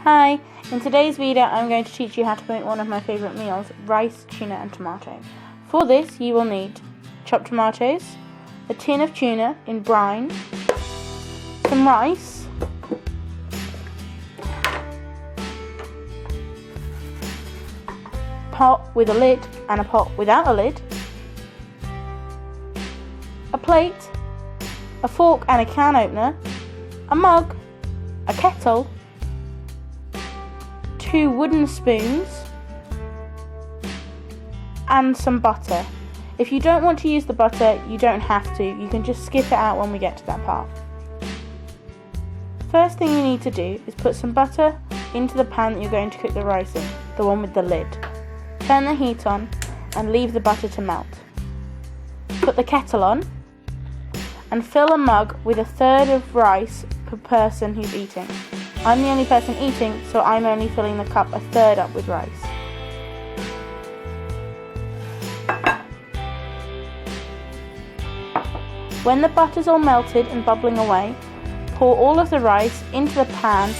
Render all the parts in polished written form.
Hi, in today's video I'm going to teach you how to make one of my favourite meals, rice, tuna and tomato. For this you will need chopped tomatoes, a tin of tuna in brine, some rice, pot with a lid and a pot without a lid, a plate, a fork and a can opener, a mug, a kettle, 2 wooden spoons and some butter. If you don't want to use the butter, you don't have to. You can just skip it out when we get to that part. First thing you need to do is put some butter into the pan that you're going to cook the rice in, the one with the lid. Turn the heat on and leave the butter to melt. Put the kettle on and fill a mug with 1/3 of rice per person who's eating. I'm the only person eating, so I'm only filling the cup 1/3 up with rice. When the butter's all melted and bubbling away, pour all of the rice into the pan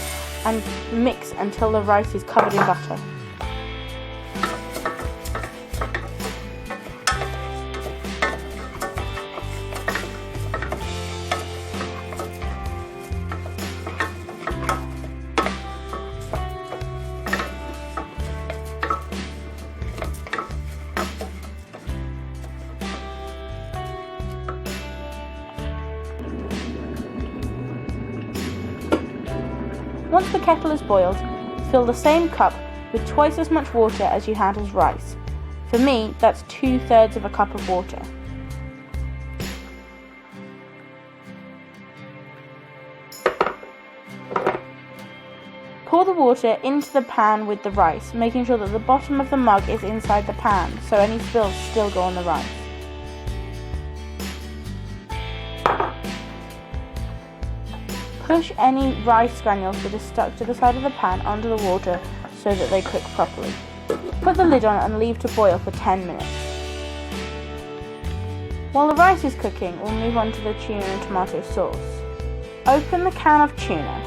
and mix until the rice is covered in butter. Once the kettle is boiled, fill the same cup with twice as much water as you had as rice. For me, that's 2/3 of a cup of water. Pour the water into the pan with the rice, making sure that the bottom of the mug is inside the pan, so any spills still go on the rice. Push any rice granules that are stuck to the side of the pan onto the water so that they cook properly. Put the lid on and leave to boil for 10 minutes. While the rice is cooking, we'll move on to the tuna and tomato sauce. Open the can of tuna.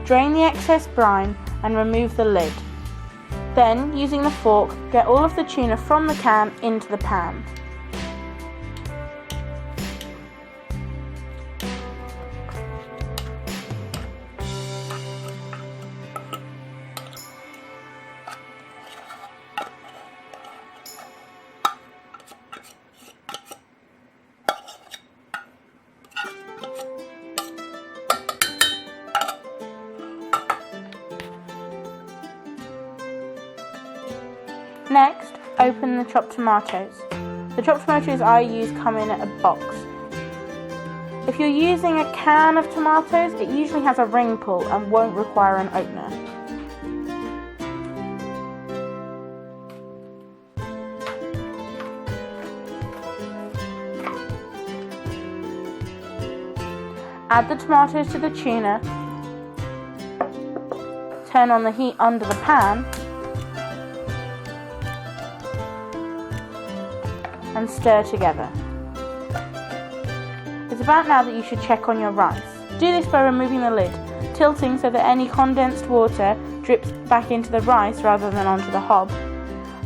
Drain the excess brine and remove the lid. Then, using the fork, get all of the tuna from the can into the pan. Next, open the chopped tomatoes. The chopped tomatoes I use come in a box. If you're using a can of tomatoes, it usually has a ring pull and won't require an opener. Add the tomatoes to the tuna. Turn on the heat under the pan and stir together. It's about now that you should check on your rice. Do this by removing the lid, tilting so that any condensed water drips back into the rice rather than onto the hob,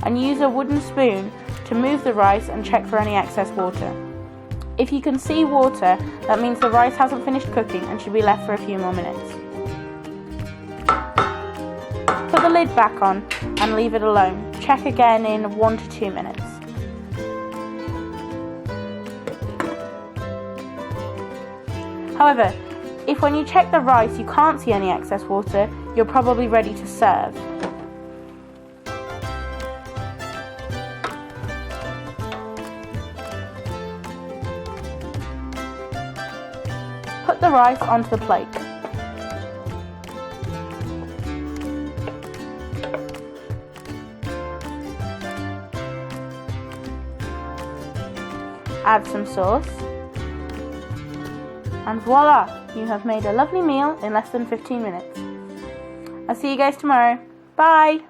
and use a wooden spoon to move the rice and check for any excess water. If you can see water, that means the rice hasn't finished cooking and should be left for a few more minutes. Put the lid back on and leave it alone. Check again in 1 to 2 minutes. However, if when you check the rice you can't see any excess water, you're probably ready to serve. Put the rice onto the plate. add some sauce, and voila! You have made a lovely meal in less than 15 minutes. I'll see you guys tomorrow. Bye!